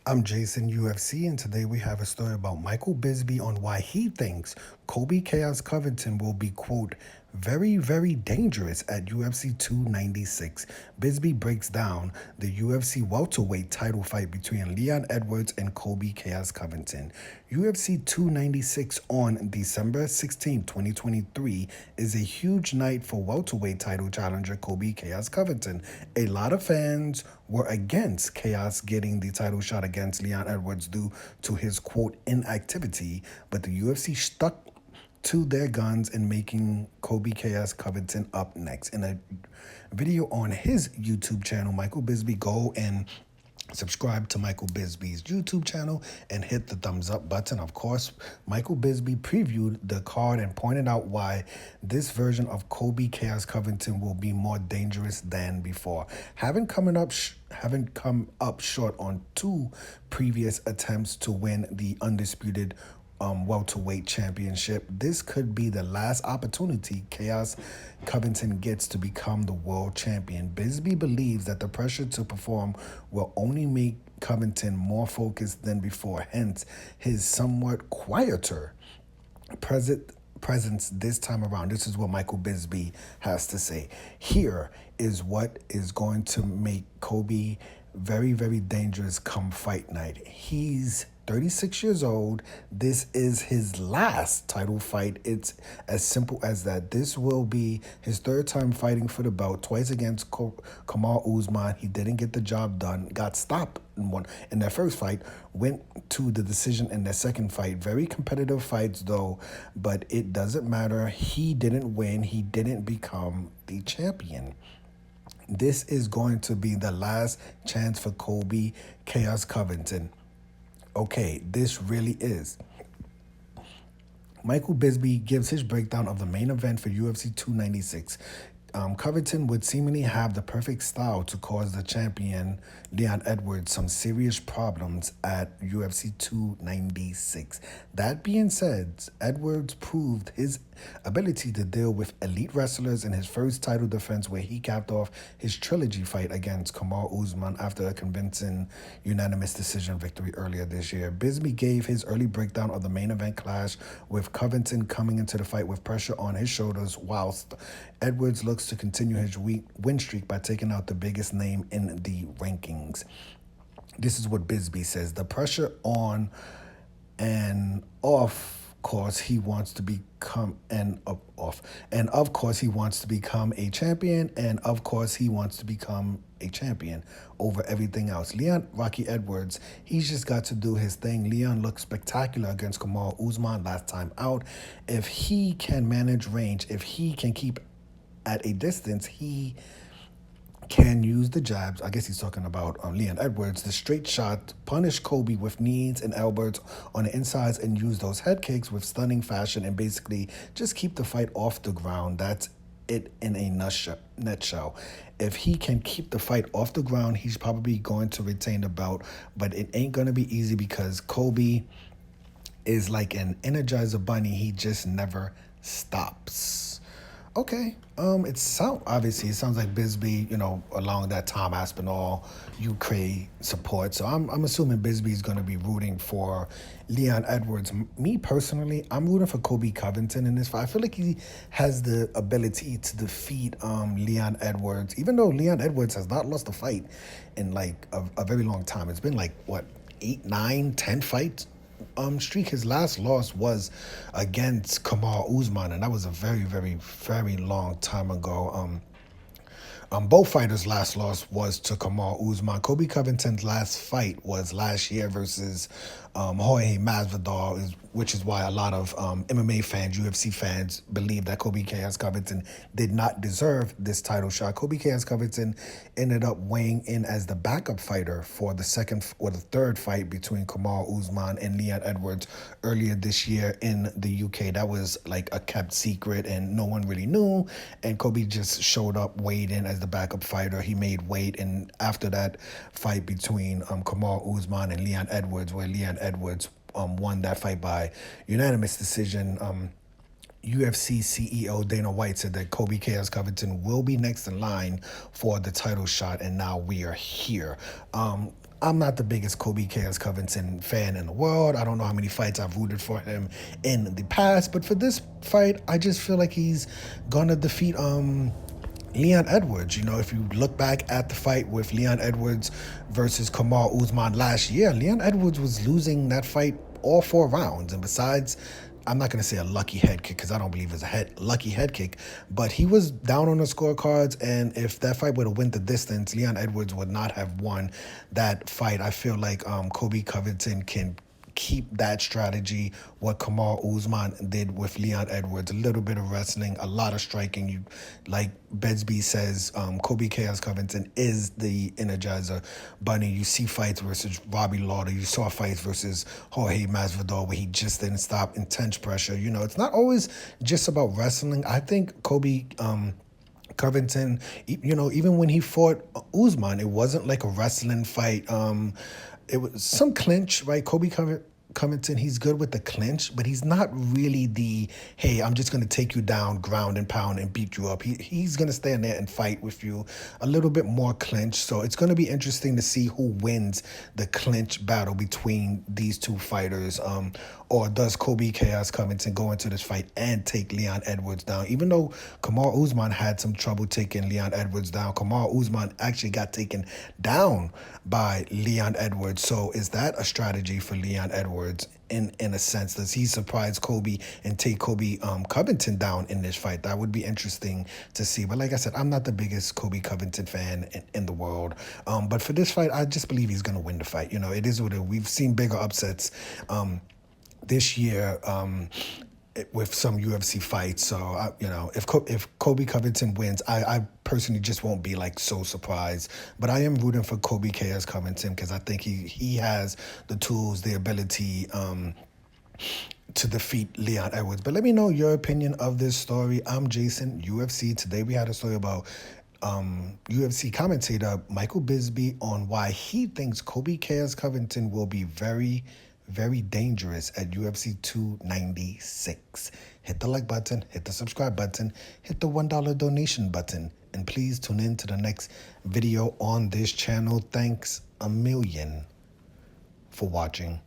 I'm Jason UFC, and today we have a story about Michael Bisping on why he thinks Colby Chaos Covington will be, quote, very, very dangerous at UFC 296. Bisping breaks down the UFC welterweight title fight between Leon Edwards and Colby Chaos Covington. UFC 296 on December 16, 2023 is a huge night for welterweight title challenger Colby Chaos Covington. A lot of fans were against Chaos getting the title shot against Leon Edwards due to his, quote, inactivity, but the UFC stuck to their guns in making Colby Chaos Covington up next. In a video on his YouTube channel, Michael Bisping, go and subscribe to Michael Bisping's YouTube channel and hit the thumbs up button. Of course, Michael Bisping previewed the card and pointed out why this version of Colby Chaos Covington will be more dangerous than before. Having come up short on two previous attempts to win the undisputed welterweight championship, this could be the last opportunity Chaos Covington gets to become the world champion. Bisping believes that the pressure to perform will only make Covington more focused than before, hence his somewhat quieter presence this time around. This is what Michael Bisping has to say. Here is what is going to make Colby very, very dangerous come fight night. He's 36 years old. This is his last title fight. It's as simple as that. This will be his third time fighting for the belt, twice against Kamaru Usman. He didn't get the job done, got stopped in their first fight, went to the decision in their second fight. Very competitive fights though, but it doesn't matter. He didn't win. He didn't become the champion. This is going to be the last chance for Colby Chaos Covington. Okay, this really is. Michael Bisping gives his breakdown of the main event for UFC 296. Covington would seemingly have the perfect style to cause the champion Leon Edwards some serious problems at UFC 296. That being said, Edwards proved his ability to deal with elite wrestlers in his first title defense, where he capped off his trilogy fight against Kamaru Usman after a convincing unanimous decision victory earlier this year. Bisping gave his early breakdown of the main event clash, with Covington coming into the fight with pressure on his shoulders, whilst Edwards looks to continue his win streak by taking out the biggest name in the rankings. This is what Bisping says. The pressure on and off course he wants to become and of course he wants to become a champion, and of course he wants to become a champion over everything else. Leon Rocky Edwards, he's just got to do his thing. Leon looked spectacular against Kamaru Usman last time out. If he can manage range, if he can keep at a distance, he can use the jabs. I guess he's talking about Leon Edwards, the straight shot, punish Colby with knees and elbows on the insides, and use those head kicks with stunning fashion, and basically just keep the fight off the ground. That's it in a nutshell. If he can keep the fight off the ground, he's probably going to retain the belt, but it ain't going to be easy because Colby is like an Energizer bunny. He just never stops. Okay. It sounds like Bisping, along that Tom Aspinall, Ukraine support. So I'm assuming Bisping is going to be rooting for Leon Edwards. Me personally, I'm rooting for Colby Covington in this fight. I feel like he has the ability to defeat Leon Edwards, even though Leon Edwards has not lost a fight in like a very long time. It's been like what, 8, 9, 10 fights streak. His last loss was against Kamaru Usman, and that was a very, very, very long time ago. Both fighters' last loss was to Kamaru Usman. Colby Covington's last fight was last year versus Jorge Masvidal, which is why a lot of MMA fans, UFC fans, believe that Colby Chaos Covington did not deserve this title shot. Colby Chaos Covington ended up weighing in as the backup fighter for the second or the third fight between Kamaru Usman and Leon Edwards earlier this year in the UK. That was like a kept secret and no one really knew. And Colby just showed up, weighed in as the backup fighter. He made weight, and after that fight between Kamaru Usman and Leon Edwards, where Leon Edwards won that fight by unanimous decision, UFC CEO Dana White said that Colby Chaos Covington will be next in line for the title shot, and now we are here. I'm not the biggest Colby Covington fan in the world. I don't know how many fights I've rooted for him in the past, but for this fight, I just feel like he's gonna defeat Leon Edwards. You know, if you look back at the fight with Leon Edwards versus Kamaru Usman last year, Leon Edwards was losing that fight all 4 rounds. And besides, I'm not going to say a lucky head kick because I don't believe it's a lucky head kick, but he was down on the scorecards. And if that fight would have went the distance, Leon Edwards would not have won that fight. I feel like Colby Covington can keep that strategy, what Kamaru Usman did with Leon Edwards. A little bit of wrestling, a lot of striking. You, like Bisping says, Colby Covington is the Energizer Bunny. You see fights versus Robbie Lawler. You saw fights versus Jorge Masvidal where he just didn't stop, intense pressure. You know, it's not always just about wrestling. I think Colby Covington, you know, even when he fought Usman, it wasn't like a wrestling fight. It was some clinch, right? Covington, he's good with the clinch, but he's not really the, hey, I'm just going to take you down, ground and pound and beat you up. He's going to stand there and fight with you. A little bit more clinch. So it's going to be interesting to see who wins the clinch battle between these two fighters. Or does Colby Covington go into this fight and take Leon Edwards down? Even though Kamaru Usman had some trouble taking Leon Edwards down, Kamaru Usman actually got taken down by Leon Edwards. So is that a strategy for Leon Edwards in a sense? Does he surprise Colby and take Colby Covington down in this fight? That would be interesting to see. But like I said, I'm not the biggest Colby Covington fan in the world. But for this fight, I just believe he's going to win the fight. You know, it is what it is. We've seen bigger upsets this year with some UFC fights. So, you know, if Colby Covington wins, I personally just won't be like so surprised. But I am rooting for Colby Covington because I think he has the tools, the ability to defeat Leon Edwards. But let me know your opinion of this story. I'm Jason, UFC. Today we had a story about UFC commentator Michael Bisping on why he thinks Colby Covington will be very dangerous at UFC 296. Hit the like button, hit the subscribe button, hit the $1 donation button, and please tune in to the next video on this channel. Thanks a million for watching.